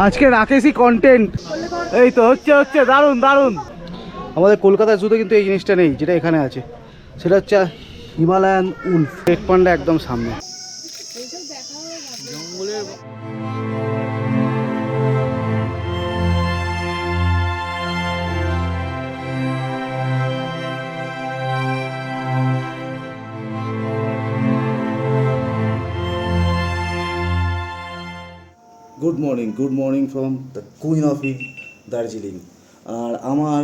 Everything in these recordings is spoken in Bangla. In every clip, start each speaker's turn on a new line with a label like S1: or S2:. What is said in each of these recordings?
S1: আজকে রাকেশই কন্টেন্ট এই তো হচ্ছে দারুণ দারুণ। আমাদের কলকাতার জুতো কিন্তু এই জিনিসটা নেই যেটা এখানে আছে, সেটা হচ্ছে হিমালয়ান উলফ। রেড পান্ডা একদম সামনে। Good morning from the queen of Darjeeling. আর আমার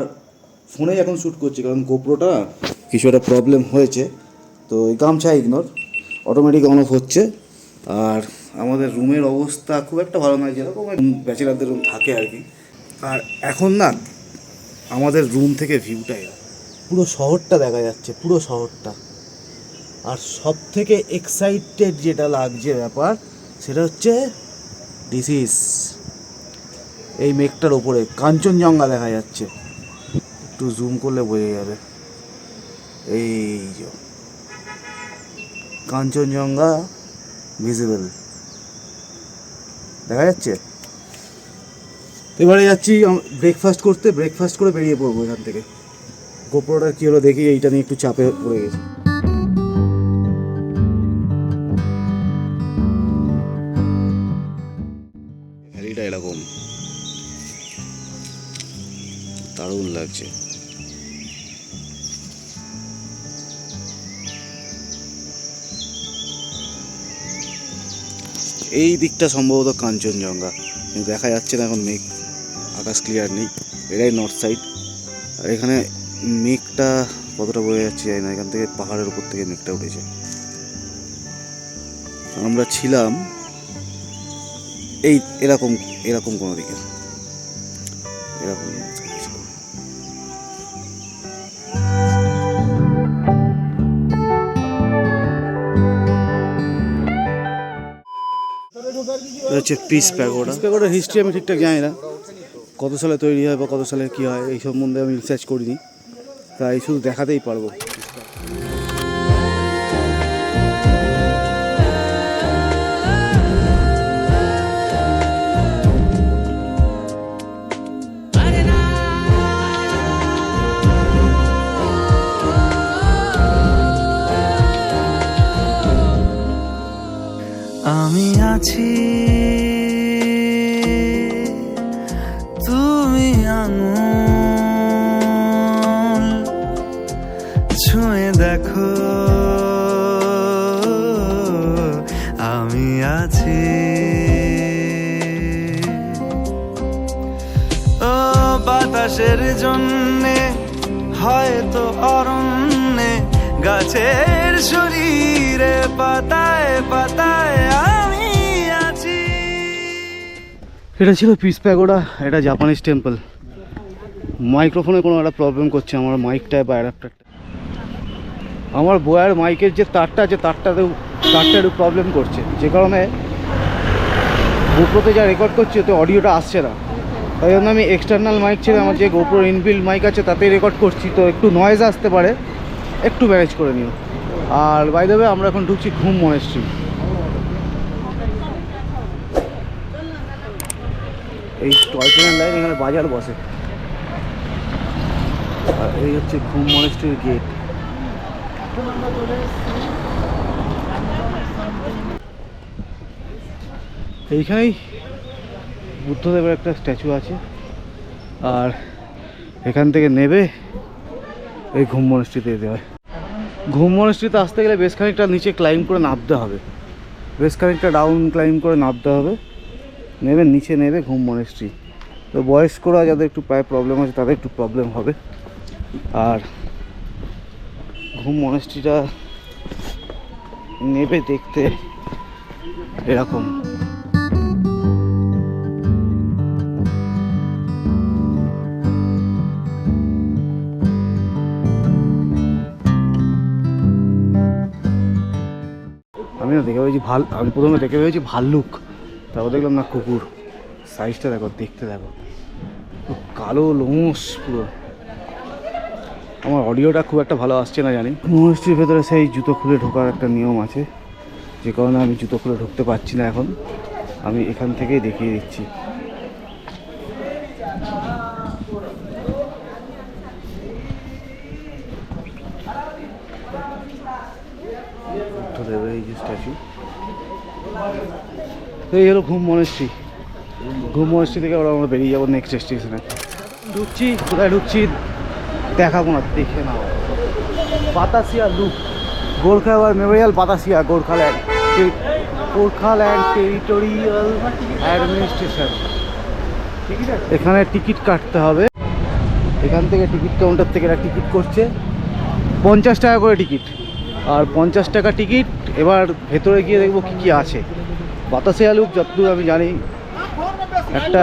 S1: ফোনেই এখন শ্যুট করছি কারণ গোপ্রোটা কিছু একটা প্রবলেম হয়েছে, তো এই গামছা ইগনোর, অটোমেটিক অন অফ হচ্ছে। আর আমাদের রুমের অবস্থা খুব একটা ভালো নয়, যেরকম ব্যাচেলারদের রুম থাকে আর কি। আর এখন না আমাদের রুম থেকে ভিউটা পুরো শহরটা দেখা যাচ্ছে, পুরো শহরটা। আর সব থেকে এক্সাইটেড যেটা লাগছে ব্যাপার, সেটা হচ্ছে এই মেঘটার ওপরে কাঞ্চনজঙ্ঘা দেখা যাচ্ছে। একটু জুম করলে বোঝা যাবে, এই যে কাঞ্চনজঙ্ঘা ভিজিবল দেখা যাচ্ছে। এবারে যাচ্ছি ব্রেকফাস্ট করতে, ব্রেকফাস্ট করে বেরিয়ে পড়বো এখান থেকে। গোপ্রোটার কী হলো দেখি, এইটা নিয়ে একটু চাপে পড়ে গেছি। ভ্যালিটা এরকম দারুণ লাগছে। এই দিকটা সম্ভবত কাঞ্চনজঙ্ঘা, কিন্তু দেখা যাচ্ছে না এখন, মেঘ, আকাশ ক্লিয়ার নেই। এটাই নর্থ সাইড। আর এখানে মেঘটা কতটা বোঝা যাচ্ছে জানি না, এখান থেকে পাহাড়ের উপর থেকে মেঘটা উঠেছে। আমরা ছিলাম এই এরকম এরকম কোনো দিকে, এরকম হচ্ছে পিস প্যাগোডা। প্যাগোডার হিস্ট্রি আমি ঠিকঠাক জানি না, কত সালে তৈরি হয় বা কত সালে কী হয় এই সম্বন্ধে আমি রিসার্চ করিনি, তাই শুধু দেখাতেই পারবো।
S2: আমি আছি, তুমি আঙুল ছুঁয়ে দেখো, আমি আছি। ও বাতাসের জন্যে হয়তো অরণ্যে, গাছের শরীরে পাতায় পাতায় আমি আছি।
S1: এটা ছিল পিস প্যাগোডা, এটা জাপানিজ টেম্পল। মাইক্রোফোনে কোনো একটা প্রবলেম করছে আমার মাইকটায় বা অ্যাডাপ্টারটা। আমার বয়ার মাইকের যে তারটা আছে তারটা একটু প্রবলেম করছে, যে কারণে গোপ্রোতে যা রেকর্ড করছি ওতে অডিওটা আসছে না। তাই জন্য আমি এক্সটার্নাল মাইক ছেড়ে আমার যে গোপ্রোর ইনবিল্ড মাইক আছে তাতেই রেকর্ড করছি, তো একটু নয়েজ আসতে পারে, একটু ম্যানেজ করে নিও। আর বাই দ্য ওয়ে আমরা এখন ঢুকছি ঘুম মনেস্ট্রি। এই টয় ট্রেনের লাইন, এখানে বাজার বসে। আর এই হচ্ছে ঘুম মনেস্ট্রির গেট। এইখানেই বুদ্ধদেবের একটা স্ট্যাচু আছে। আর এখান থেকে নেবে এই ঘুম মনেস্ট্রিতে যেতে হয়। ঘুম মনেস্ট্রিতে আসতে গেলে বেশ খানিকটা নিচে ক্লাইম্ব করে নামতে হবে, বেশ খানিকটা ডাউন ক্লাইম্ব করে নামতে হবে। নেবে নিচে নেবে ঘুম মনেস্ট্রি। তো বয়স্করা যাদের একটু পায়ে প্রবলেম আছে তাদের একটু প্রবলেম হবে। আর ঘুম মনেস্ট্রিটা নেবে দেখতে এরকম। আমি প্রথমে দেখে ভেবেছি ভাল্লুক, তারপর দেখলাম না কুকুর। সাইজটা দেখো, দেখতে দেখো, কালো লোমস পুরো। আমার অডিওটা খুব একটা ভালো আসছে না জানি। মনেস্ট্রির ভেতরে সেই জুতো খুলে ঢোকার একটা নিয়ম আছে, যে কারণে আমি জুতো খুলে ঢুকতে পারছি না এখন। আমি এখান থেকেই দেখিয়ে দিচ্ছি। তো এই হলো ঘুম মনেস্ট্রি। ঘুম মনেস্ট্রি থেকে ওরা আমরা বেরিয়ে যাবো নেক্সট স্টেশনে। ঢুকছি, কোথায় ঢুকছি দেখাবো না, দেখে নাও। Batasia loop, Gorkha war memorial Batasia, Gorkhaland territorial administration. এখানে টিকিট কাটতে হবে। এখান থেকে টিকিট কাউন্টার থেকে এরা টিকিট করছে 50 টাকা করে টিকিট। আর 50 টাকা টিকিট। এবার ভেতরে গিয়ে দেখবো কী কী আছে। বাতাসিয়া লুপ যতদূর আমি জানি একটা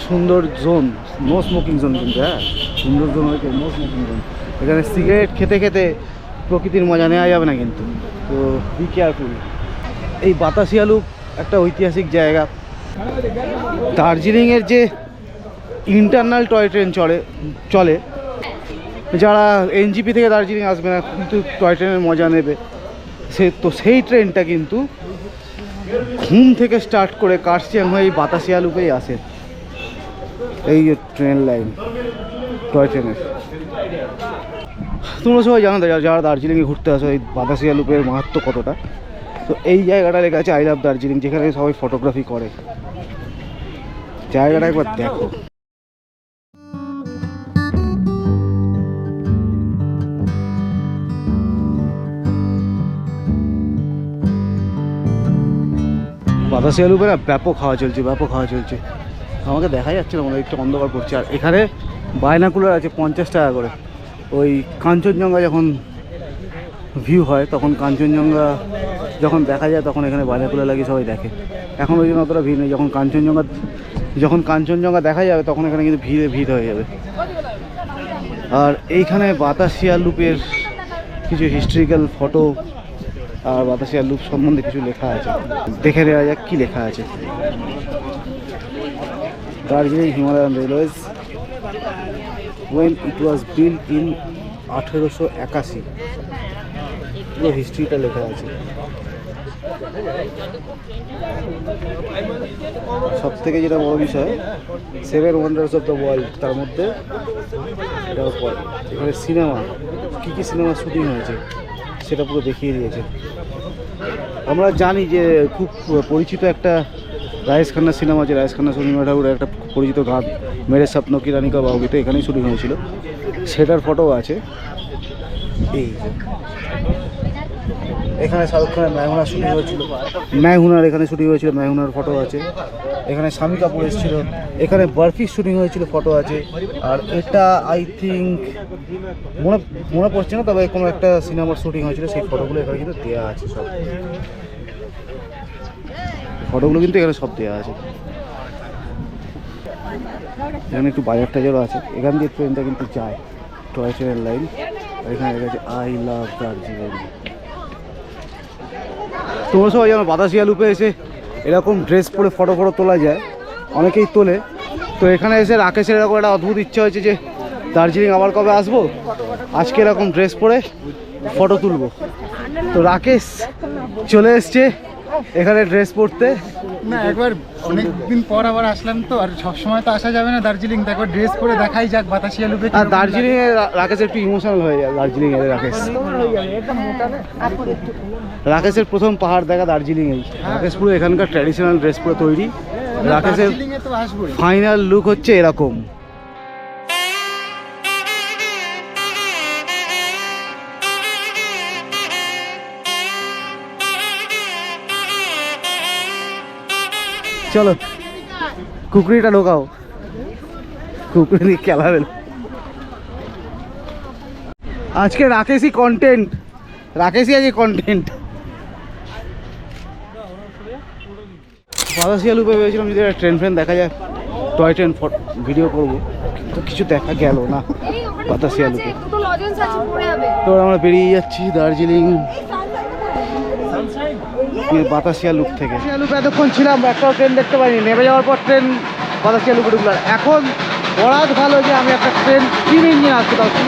S1: সুন্দর জোন, নো স্মোকিং জোন, কিন্তু হ্যাঁ সুন্দর জোন হয়েছে, নো স্মোকিং জোন। এখানে সিগারেট খেতে খেতে প্রকৃতির মজা নেওয়া যাবে না কিন্তু, তো বি কেয়ারফুল। এই বাতাসিয়া লুপ একটা ঐতিহাসিক জায়গা। দার্জিলিংয়ের যে ইন্টারনাল টয় ট্রেন চলে, যারা এনজিপি থেকে দার্জিলিং আসবে না কিন্তু টয় ট্রেনের মজা নেবে, সেই ট্রেনটা কিন্তু ঘুম থেকে স্টার্ট করে কার্শিয়াং হয়ে এই বাতাসিয়া লুপেই আসে। এই যে ট্রেন লাইন টয় ট্রেনের, তোমরা সবাই জানো যারা দার্জিলিংয়ে ঘুরতে আসো এই বাতাসিয়া লুপের মাহাত্ম্য কতটা। তো এই জায়গাটা লেখা আছে আই লাভ দার্জিলিং, যেখানে সবাই ফটোগ্রাফি করে। জায়গাটা একবার দেখো। বাতাসিয়া লুপে না ব্যাপক হাওয়া চলছে। আমাকে দেখা যাচ্ছে না, মনে হয় একটু অন্ধকার করছে। আর এখানে বাইনাকুলার আছে 50 টাকা করে। ওই কাঞ্চনজঙ্ঘা যখন ভিউ হয় তখন, কাঞ্চনজঙ্ঘা যখন দেখা যায় তখন এখানে বাইনাকুলার লাগিয়ে সবাই দেখে। এখন ওই জন্য অতটা ভিড় নেই। যখন কাঞ্চনজঙ্ঘা দেখা যাবে তখন এখানে কিন্তু ভিড় হয়ে যাবে। আর এইখানে বাতাসিয়া লুপের কিছু হিস্ট্রিক্যাল ফটো আর বাতাসিয়া লুপ সম্বন্ধে কিছু লেখা আছে, দেখে নেওয়া যাক কী লেখা আছে। Darjeeling Himalayan railways when it was built in 1881, পুরো হিস্ট্রিটা লেখা আছে। সব থেকে যেটা বড় বিষয়, 7 ওয়ান্ডার্স অফ দ্য ওয়ার্ল্ড, তার মধ্যে এটাও পড়ে। এখানে সিনেমা, কী কী সিনেমা শুটিং হয়েছে সেটা পুরো দেখিয়ে দিয়েছে। আমরা জানি যে খুব পরিচিত একটা রাজেশ খান্নার সিনেমা আছে, রাজেশ খান্না সুনীমা ঠাকুরের একটা পরিচিত গান মেরে স্বপ্ন কি রানী কা বাহুবলীতে, এখানেই শুটিং হয়েছিল। সেটার ফটো আছে। এই এখানে শাহরুখ খানের মেহুনা শুটিং হয়েছিল, এখানে শুটিং হয়েছিল, মেহুনার ফটো আছে। এখানে শামী কাপুর এসেছিল, এখানে বরফির শুটিং হয়েছিল, ফটো আছে। আর এটা আই থিঙ্ক মনে পড়ছে না, তবে কোনো একটা সিনেমার শুটিং হয়েছিল, সেই ফটোগুলো এখানে কিন্তু দেওয়া আছে। সব ফটোগুলো কিন্তু এখানে সব দেওয়া আছে। এখানে একটু বাজার টাজারও আছে। এখান দিয়ে ট্রেনটা কিন্তু যায়, টয় ট্রেনের লাইন। এখানে লেখা আছে আই লাভ দার্জিলিং। তোমরা সবাই জানো বাতাসিয়া লুপে এসে এরকম ড্রেস পরে ফটো তোলা যায়, অনেকেই তোলে। তো এখানে এসে রাকেশের এরকম একটা অদ্ভুত ইচ্ছা হয়েছে যে দার্জিলিং আবার কবে আসবো, আজকে এরকম ড্রেস পরে ফটো তুলবো। তো রাকেশ চলে এসছে এখানে ড্রেস পরতে।
S3: না, একবার অনেকদিন পর আবার আসলাম তো, আর সবসময় তো আসা যাবে না দার্জিলিং, তো একবার ড্রেস পরে দেখাই যাক বাতাসিয়া লুপে।
S1: আর দার্জিলিংয়ে রাকেশ একটু ইমোশনাল হয়ে যায়। দার্জিলিং এর রাকেশের প্রথম পাহাড় দেখা দার্জিলিংয়েই। রাকেশ পুরো এখানকার ট্র্যাডিশনাল ড্রেস পরে তৈরি। রাকেশের ফাইনাল লুক হচ্ছে এরকম। চলো কুকুরিটা ঢোকাও, কুকুরি খেলা বেল। আজকে রাকেশই কন্টেন্ট, রাকেশই আজকে কন্টেন্ট। বাতাসিয়া লুপে ভেবেছিলাম যদি ট্রেন দেখা যায়, টয় ট্রেন ভিডিও করবো, কিন্তু কিছু দেখা গেল না বাতাসিয়া লুপে। তো আমরা বেরিয়ে যাচ্ছি দার্জিলিং বাতাসিয়া লুপ থেকে। লুপে এতক্ষণ ছিলাম, একটাও ট্রেন দেখতে পাইনি। নেমে যাওয়ার পর ট্রেন বাতাসিয়া লুপে ঢুকলাম। এখন বরাত ভালো যে আমি একটা ট্রেন স্টিম ইঞ্জিন আসতে পারছি।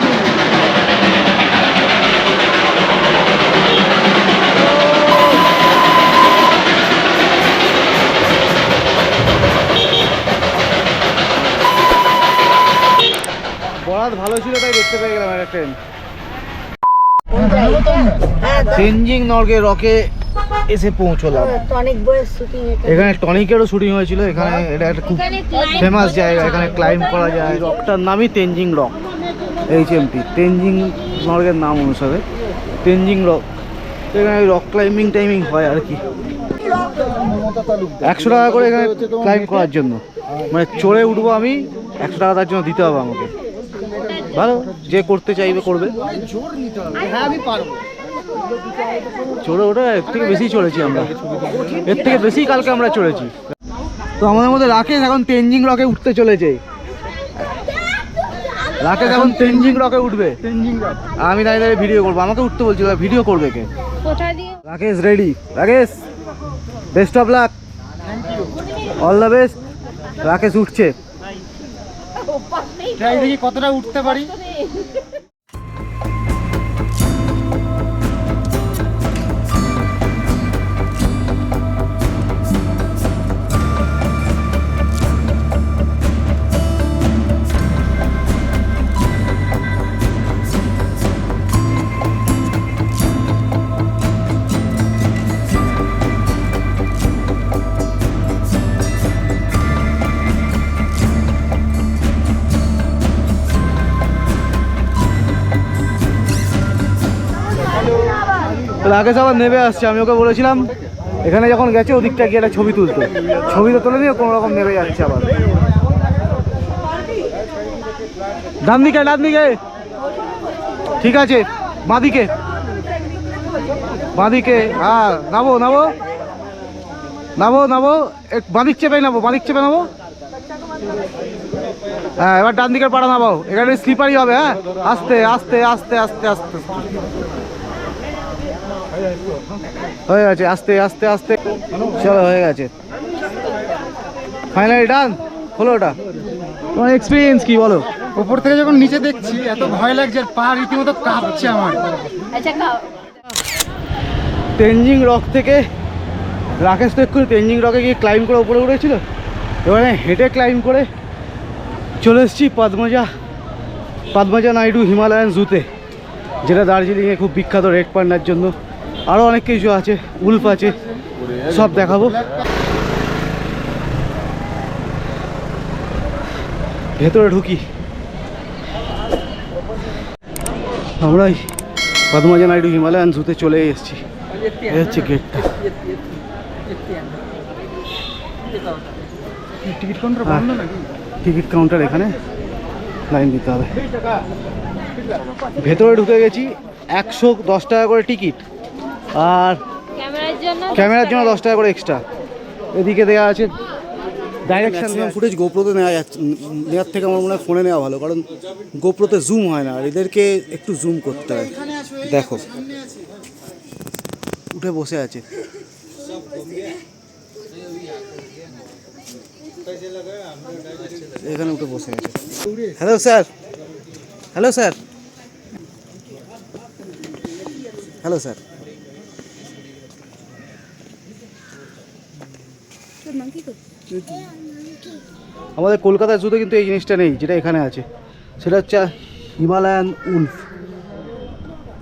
S1: বরাত ভালো ছিল তাই দেখতে পেয়ে গেলাম একটা ট্রেন। তেনজিং নর্গে রকে এসে পৌঁছলাম।
S4: টনিক বয়ের শুটিং
S1: এখানে টনিকেরও শুটিং হয়েছিল। এখানে এটা একটা খুব ফেমাস জায়গা, এখানে ক্লাইম্ব করা যায়। রকটার নামই তেনজিং রক, HMT, তেনজিং নর্গের নাম অনুসারে তেনজিং রক। এখানে রক ক্লাইম্বিং টাইমিং হয় আর কি। 100 টাকা করে এখানে ক্লাইম্ব করার জন্য, মানে চড়ে উঠবো আমি, 100 টাকা তার জন্য দিতে হবে আমাকে। ভালো, যে করতে চাইবে করবে।
S3: হ্যাঁ আমি পারবো।
S1: চড়ে ওঠা এর থেকে বেশি চড়েছি আমরা, এর থেকে বেশি কালকে আমরা চড়েছি। তো আমাদের মধ্যে রাকেশ এখন তেনজিং রকে উঠতে চলেছে। রাকেশ এখন তেনজিং রকে উঠবে। আমি দাঁড়িয়ে ভিডিও করবো, আমাকে উঠতে বলছিল, ভিডিও করবে কে? Rakesh ready? Rakesh, best of luck, all the best. Rakesh উঠছে,
S3: ট্রাই দেখি কতটা উঠতে পারি।
S1: রাকেশ আবার নেমে আসছে। আমি ওকে বলেছিলাম এখানে যখন গেছে ওদিকটা গিয়ে একটা ছবি তুলতে, ছবি তো তুলে নিয়ে কোনো রকম নেমে যাচ্ছে আবার। ডান দিকে, ডান দিকে, ঠিক আছে, বাঁদিকে, বাঁদিকে, হ্যাঁ, নাবো নাবো নাবো নাবো, বাঁদিক চেপে নাবো, বাঁদিক চেপে নাবো। হ্যাঁ, এবার ডান দিকের পাড়া নামাও, এখানে স্লিপারই হবে। হ্যাঁ, আস্তে আস্তে আস্তে আস্তে আস্তে, হয়ে গেছে, আস্তে আস্তে আস্তে, চলো হয়ে গেছে, ফাইনালি ডান। হলো ওটা। তোমার এক্সপিরিয়েন্স কি বলো?
S3: উপর থেকে যখন নিচে দেখছি এত ভয় লাগছে, আর পা রীতিমতো কাঁপছে আমার।
S1: তেনজিং রক থেকে রাকেশ তো এক্ষুনি তেনজিং রকে গিয়ে ক্লাইম্ব করে উপরে উঠেছিল, এবারে হেঁটে ক্লাইম্ব করে চলে এসেছি পদ্মজা নাইডু হিমালয়ান জুতে, যেটা দার্জিলিংয়ে খুব বিখ্যাত রেড পান্ডার জন্য। আরও অনেক কিছু আছে, উল্ফ আছে, সব দেখাবো। ভেতরে ঢুকি। আমরা পদ্মজা নাইডু হিমালয়ান জুতে চলে এসেছি। এই হচ্ছে গেটটা।
S3: টিকিট কাউন্টার বন্ধ নাকি?
S1: টিকিট কাউন্টার, এখানে লাইন দিতে হবে। ভেতরে ঢুকে গেছি। 110 টাকা করে টিকিট, আর ক্যামেরার জন্য 10 টাকা করে এক্সট্রা। এদিকে দেওয়া আছে ডাইরেকশন ফুটেজ। গোপ্রোতে নেওয়ার থেকে আমার মনে হয় ফোনে নেওয়া ভালো, কারণ গোপ্রোতে জুম হয় না, আর এদেরকে একটু জুম করতে হয়। দেখো উঠে বসে আছে। এখানে উঠে বসে আছে। Hello sir, hello sir, hello sir. আমাদের কলকাতার জুতে কিন্তু এই জিনিসটা নেই, যেটা এখানে আছে। সেটা হচ্ছে হিমালয়ান উলফ,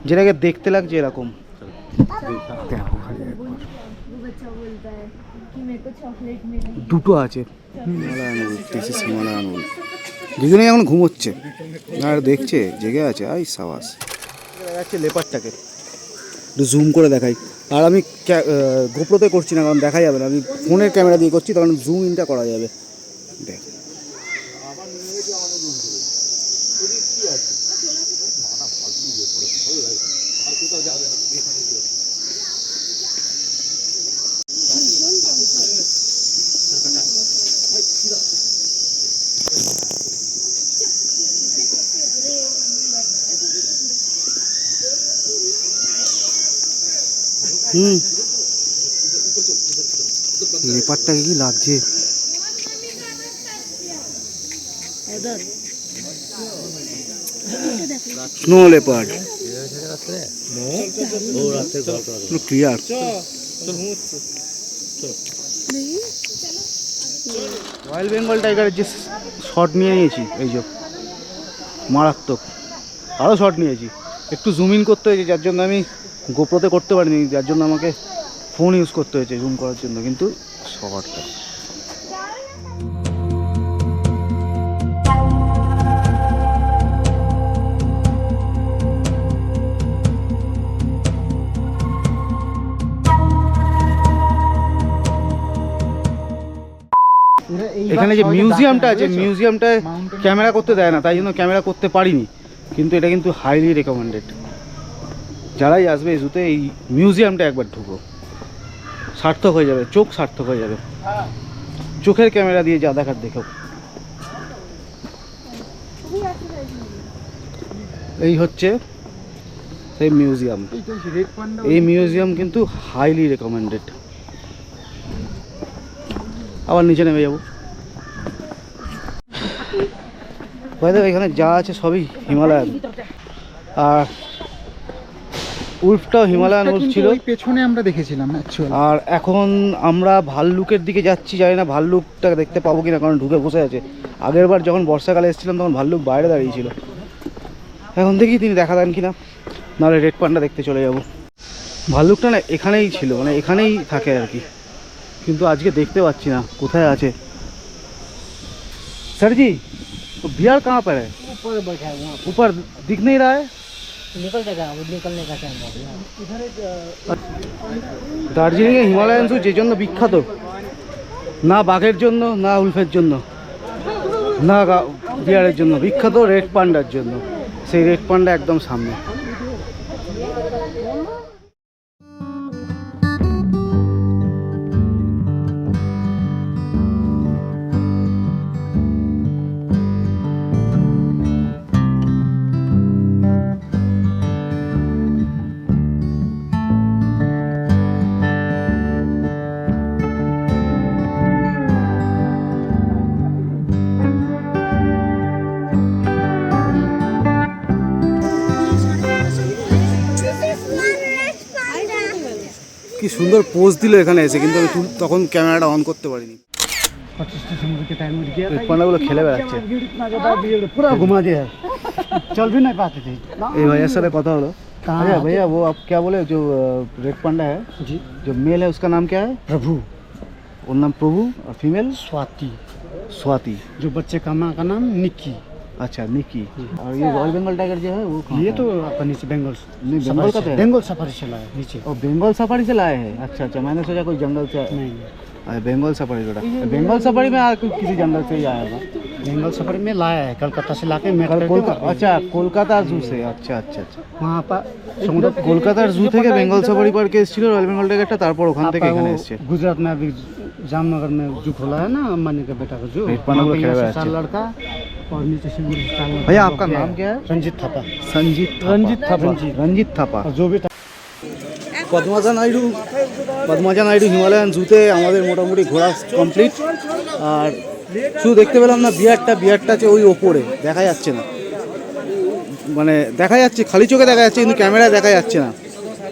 S1: যেটাকে দেখতে লাগছে এরকম। দুটো আছে Himalayan Wolf, this is Himalayan Wolf. দুজনেই এখন ঘুমোচ্ছে আর দেখছে, জেগে আছে। আই সাবাস। দেখা যাচ্ছে লেপারটাকে, একটু জুম করে দেখাই। আর আমি গোপ্রোতে করছি না, কারণ দেখা যাবে না। আমি ফোনের ক্যামেরা দিয়ে করছি, তখন জুম ইনটা করা যাবে। দেখ, লেপারটাকে কি লাগছে। Snow leopard clear. Royal Bengal টাইগারের যে শট নিয়ে নিয়েছি, এই যে মারাত্মক। আরও শট নিয়েছি, একটু জুম ইন করতে হয়েছে, যার জন্য আমি গোপ্রোতে করতে পারিনি, যার জন্য আমাকে ফোন ইউজ করতে হয়েছে জুম করার জন্য, কিন্তু শহরটা এখানে যে মিউজিয়ামটা আছে, মিউজিয়ামটায় ক্যামেরা করতে দেয় না, তাই জন্য ক্যামেরা করতে পারিনি, কিন্তু এটা কিন্তু হাইলি রেকমেন্ডেড। যারাই আসবে এই জুতে এই মিউজিয়ামটা একবার ঢুকো, সার্থক হয়ে যাবে, চোখ সার্থক হয়ে যাবে। চোখের ক্যামেরা দিয়ে যা দেখার দেখো। এই হচ্ছে সেই মিউজিয়াম। এই মিউজিয়াম কিন্তু হাইলি রেকমেন্ডেড। আবার নিচে নেমে যাবো। এখানে যা আছে সবই হিমালয়ান, আর উল্ফটাও হিমালয়ান উল্ফ ছিল,
S3: পেছনে আমরা দেখেছিলাম অ্যাকচুয়ালি।
S1: আর এখন আমরা ভাল্লুকের দিকে যাচ্ছি, জানি না ভাল্লুকটা দেখতে পাবো কিনা, কারণ ঢুকে বসে আছে। আগের বার যখন বর্ষাকালে এসেছিলাম তখন ভাল্লুক বাইরে দাঁড়িয়েছিল। এখন দেখি তিনি দেখা দেন কিনা, নাহলে রেড পান্ডা দেখতে চলে যাব। ভাল্লুকটা না এখানেই ছিল, মানে এখানেই থাকে আর কি, কিন্তু আজকে দেখতে পাচ্ছি না কোথায় আছে। सर जी तो बिहार कहाँ पर है?
S4: ऊपर बैठा है वहाँ
S1: ऊपर दिख नहीं रहा है।
S4: निकल जाएगा, वो निकलने का टाइम हो गया। इधर एक
S1: দার্জিলিংয়ে হিমালয়ান জু যে জন্য বিখ্যাত, না বাঘের জন্য, না উল্ফের জন্য, না বিয়ারের জন্য, বিখ্যাত রেড পান্ডার জন্য। সেই রেড পান্ডা একদম সামনে। কি সুন্দর পোজ দিল এখানে এসে, কিন্তু আমি তখন ক্যামেরাটা অন করতে পারিনি। পান্ডাগুলো খেলে বেড়াচ্ছে,
S4: पूरा घुमा दिया, चल भी नहीं पाते थे।
S1: এই ভাইয়ার সাথে কথা হলো। अरे भैया वो आप क्या बोले, जो रेड पांडा है
S4: जी,
S1: जो मेल है उसका नाम क्या है?
S4: प्रभु।
S1: और नाम प्रभु, और फीमेल
S4: स्वाति।
S1: स्वाति।
S4: जो बच्चे का माँ का नाम निक्की।
S1: अच्छा निकी। और ये रॉयल बंगाल टाइगर जो है वो कहाँ
S4: ये
S1: है?
S4: तो आपका नीचे बंगाल
S1: नहीं, बंगाल का तो है।
S4: बंगाल सफारी चला है नीचे।
S1: और बंगाल सफारी से लाए हैं? अच्छा अच्छा, मैंने सोचा कोई जंगल से।
S4: नहीं,
S1: बंगाल सफारी जोड़ा, बंगाल सफारी में किसी जंगल से ही आया था।
S4: बंगाल सफारी में लाया है, कलकत्ता से लाके मैं
S1: अच्छा कोलकाता जू से। अच्छा अच्छा अच्छा,
S4: वहाँ पर
S1: কলকাতার জু থেকে বেঙ্গল সাফারি পার্কে এসেছিল রয়্যাল বেঙ্গল টাইগারটা, তারপর ওখান থেকে এখানে এসেছে।
S4: गुजरात में अभी जामनगर में जू खोला है ना, अंबानी का बेटा का जू।
S1: रेड पांडा को खेला
S4: चार लड़का और नीचे से 4 लड़का।
S1: भैया आपका नाम क्या है?
S4: रंजीत थापा।
S1: रंजीत थापा।
S4: जो भी
S1: পদ্মাজা নাইডু হিমালয়ান জুতে আমাদের মোটামুটি ঘোরা কমপ্লিট। আর শুধু দেখতে পেলাম না বিয়ারটা আছে ওই ওপরে, দেখা যাচ্ছে না, মানে দেখা যাচ্ছে খালি চোখে দেখা যাচ্ছে, কিন্তু ক্যামেরায় দেখা যাচ্ছে না।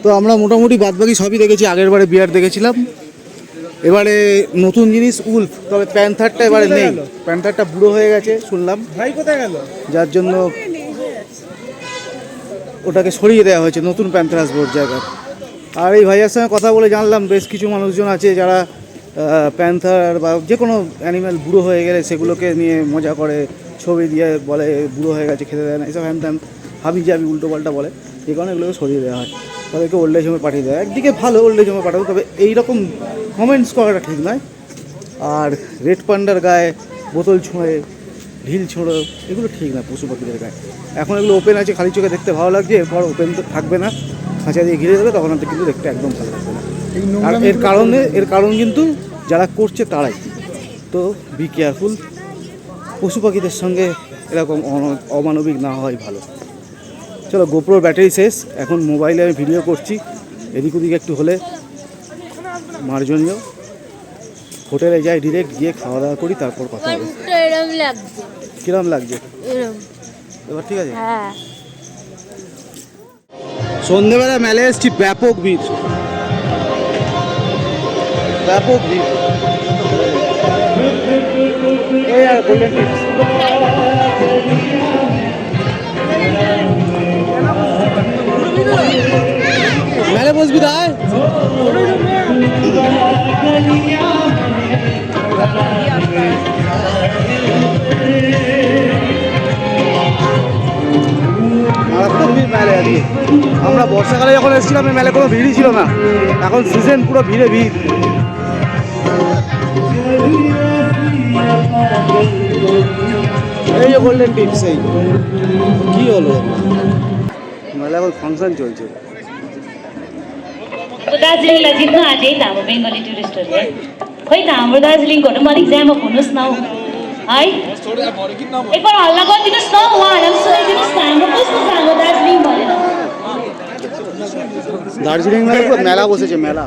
S1: তো আমরা মোটামুটি বাদবাকি সবই দেখেছি। আগের বারে বিয়ার দেখেছিলাম, এবারে নতুন জিনিস উল্ফ, তবে প্যান্থারটা এবারে নেই। প্যান্থারটা বুড়ো হয়ে গেছে শুনলাম,
S3: ভাই কোথায় গেল?
S1: যার জন্য ওটাকে সরিয়ে দেওয়া হয়েছে, নতুন প্যান্থার আসবে ওর জায়গায়। আর এই ভাইয়ার সঙ্গে কথা বলে জানলাম বেশ কিছু মানুষজন আছে যারা প্যান্থার বা যে কোনো অ্যানিম্যাল বুড়ো হয়ে গেলে সেগুলোকে নিয়ে মজা করে, ছবি দিয়ে বলে বুড়ো হয়ে গেছে, খেতে দেয় না, এসব হ্যান ত্যান হাবি জাবি উল্টো পাল্টা বলে, এই কারণে এগুলোকে সরিয়ে দেওয়া হয়, তাদেরকে ওল্ড এজ হোমে পাঠিয়ে দেয়। একদিকে ভালো ওল্ড এজ হোমে পাঠাবো, তবে এইরকম কমেন্টস করাটা ঠিক নয়। আর রেড পান্ডার গায়ে বোতল ছুঁড়ে, ঢিল ছোঁড়ো, এগুলো ঠিক না পশু পাখিদের গায়ে। এখন এগুলো ওপেন আছে, খালি চোখে দেখতে ভালো লাগছে, এরপর ওপেন তো থাকবে না, খাঁচা দিয়ে ঘিরে দেবে, তখন কিন্তু দেখতে একদম ভালো লাগবে না। আর এর কারণ কিন্তু যারা করছে তারাই। তো বি কেয়ারফুল, পশু পাখিদের সঙ্গে এরকম অমানবিক না হয় ভালো। চলো, গোপ্রোর ব্যাটারি শেষ, এখন মোবাইলে আমি ভিডিও করছি, এদিক ওদিক একটু হলে মার্জনীয়। হোটেলে যাই, ডিরেক্ট গিয়ে খাওয়া দাওয়া করি, তারপর কথা হবে। কিরম লাগছে এবার? ঠিক আছে, সন্ধ্যেবেলা মেলে এসছি, ব্যাপক ভিড়। এই আর গোল্ডেন টিপস মেলে বসবি, দায় মারাত্মক ভিড় মেলায় আজকে। আমরা বর্ষাকালে যখন এসেছিলাম এই মেলায় কোনো ভিড়ই ছিল না, এখন সিজন পুরো ভিড়ে ভিড়। এই যে গোল্ডেন টিপস, এই কি হলো মেলা এখন ফাংশন চলছে।
S5: तो दार्जिलिङलाई जित्न आँटे है त हाम्रो बेङ्गली टुरिस्टहरूले। खोइ त हाम्रो दार्जिलिङको पनि अलिक ज्यामक हुनुहोस् न हौ है। एकबार हल्ला गरिदिनुहोस् न हौ, उहाँहरूलाई पनि सुनाइदिनुहोस् न हाम्रो कस्तो छ हाम्रो दार्जिलिङ भनेर।
S1: দার্জিলিং মেলা বসেছে মেলা।